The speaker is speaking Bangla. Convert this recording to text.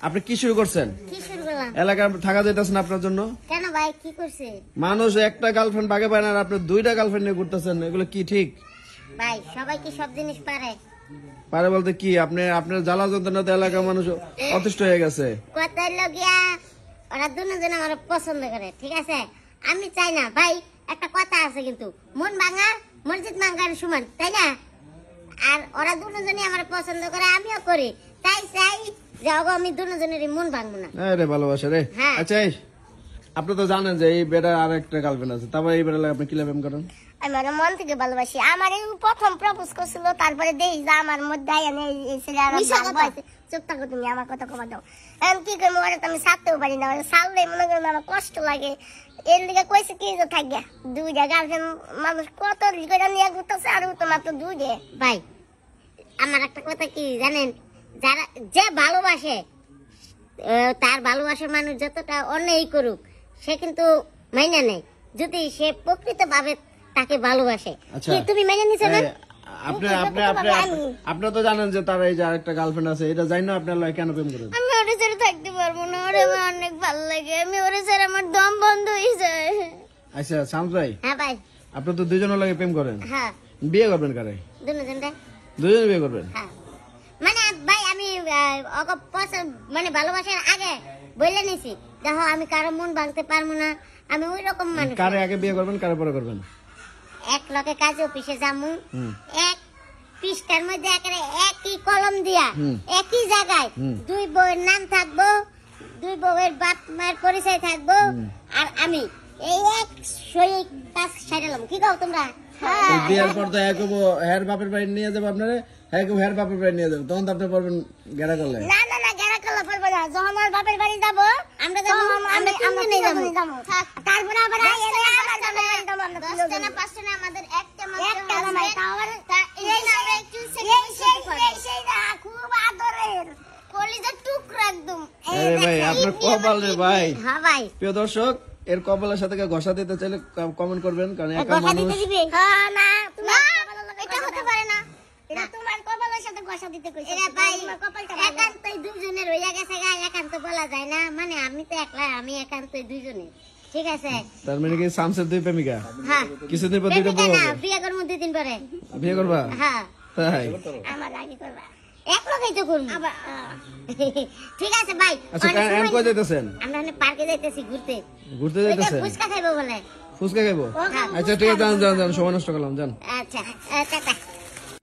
আপনি কি শুরু করছেন? এলাকায় থাকা যাইতেছেন আপনার জন্য? কেন ভাই, কি করছে? মানুষ একটা গার্লফ্রেন্ড ভাগে পায় না, আর আপনি দুইটা গার্লফ্রেন্ড নিয়ে ঘুরতেছেন, এগুলো কি ঠিক? ভাই সবাই কি সব জিনিস পারে? পারে বলতে কি? আপনার জ্বালা যন্ত্রণাতে এলাকার মানুষ অতিষ্ঠ হয়ে গেছে। কথা লগিয়া ওরা দুজন আমার পছন্দ করে, ঠিক আছে? আমি চাই না ভাই, একটা কথা আছে কিন্তু, মন ভাঙা মসজিদ ভাঙার সমান, তাই না? আর ওরা দুজনই আমার পছন্দ করে, আমিও করি, তাই চাই যে আমি দুজনেরই মন ভাঙবো না। আরে ভালোবাসা রে। আচ্ছা আপনি তো জানেন যে এই বেটার আর একটা গার্লফ্রেন্ড আছে, তারপরে এই বেটার আপনি কি প্রেম করেন? আমি ওর মন থেকে ভালোবাসি। আমার প্রথম প্রপোজ করছিল, তারপরে দেখি যে আমার মধ্যে চুপ থাকো তুমি, আমার কথা কমা দাও। এখন কি করবো, ওরা তো আমি ছাড়তেও পারি না, ছাড়লে মনে করেন আমার কষ্ট লাগে। এর দিকে কইছে কি যে থাকবে দুইটা গার্লফ্রেন্ড, মানুষ কত নিয়ে ঘুরতেছে, আর তো মাত্র দুইটা। ভাই আমার একটা কথা কি জানেন, যারা যে ভালোবাসে তার ভালোবাসার মানুষ যতটা অন্যায় করুক, সে কিন্তু মাইনা নেয় যদি সে প্রকৃত ভাবে তাকে ভালোবাসে। তুমি মেনে নিছো না? আপনি তো জানেন যে তার এই যে আরেকটা গার্লফ্রেন্ড আছে, এটা জানি না আপনার কেন প্রেম করেন? আমি ওরে ছেড়ে থাকতে পারবো না, ওরে আমার অনেক ভালো লাগে, আমি ওরে ছেড়ে আমার দম বন্ধ হয়ে যায়। আচ্ছা শামস ভাই। হ্যাঁ ভাই। আপনি তো দুজনের লাগে প্রেম করেন। হ্যাঁ। বিয়ে করবেন কারে? দুজনে বিয়ে করবেন? হ্যাঁ। মানে ভাই আমি মানে ভালোবাসার আগে বলে নিছি, দেখো আমি কারো মন ভাঙতে পারবো না, আমি ওই রকম মানুষ। কারে আগে বিয়ে করবেন, কারে পরে করবেন? এক লোকে কাজে অফিসে যামু, এক পৃষ্ঠার মধ্যে একই কলম দিয়া একই জায়গায় দুই বউয়ের নাম থাকবো, দুই বউয়ের বাপ মায়ের পরিচয় থাকবো, আর আমি এই এক সই কাজ সারালাম। কি কও তোমরা? বিয়ের পর তো হের বাপের বাড়ি নিয়ে যাবো আপনারা, হের বাপের বাড়ি নিয়ে যাবো, তখন তো আপনি পারবেন গেরা করলে? না না না, গেরা করলে পারবো না। যখন আমার বাপের বাড়ি যাবো আমরা তিনজনে যাবো, তারপরে আবার আমাদের একটা খুব আদরের কলিজার টুকরা একদম। ভাই আপনার কপাল রে ভাই। হ্যাঁ ভাই। প্রিয় দর্শক, এর কপালের সাথে ঘষা দিতে চাইলে কমেন্ট করবেন, কারণ একা মানুষ। এটা হতে পারে না, এটা তোমার কপালের সাথে ঘষা দিতে কইছে। এটা ভাই একান্তই দুইজনের হইয়া গেছে, একান্ত বলা যায় না, মানে আমি তো একলা, আমি একান্তই দুইজনে, ঠিক আছে? তার মানে কি শামসের দুই প্রেমিকা? হ্যাঁ। কিছুদিন পর দুইটা বউ হবে? বিয়ে করব 2 দিন পরে। বিয়ে করবা? হ্যাঁ। তাই? আমার আগে করবা, এক লগেই তো করব। ঠিক আছে ভাই। আচ্ছা কেন কই যাইতেছেন? আমরা পার্কে যাইতেছি ঘুরতে। ঘুরতে যাইতেছেন? ফুচকা খাইবো বলে। ফুচকা খাইবো? আচ্ছা ঠিক আছে, যান সময় নষ্ট করলাম, যান। আচ্ছা টাটা।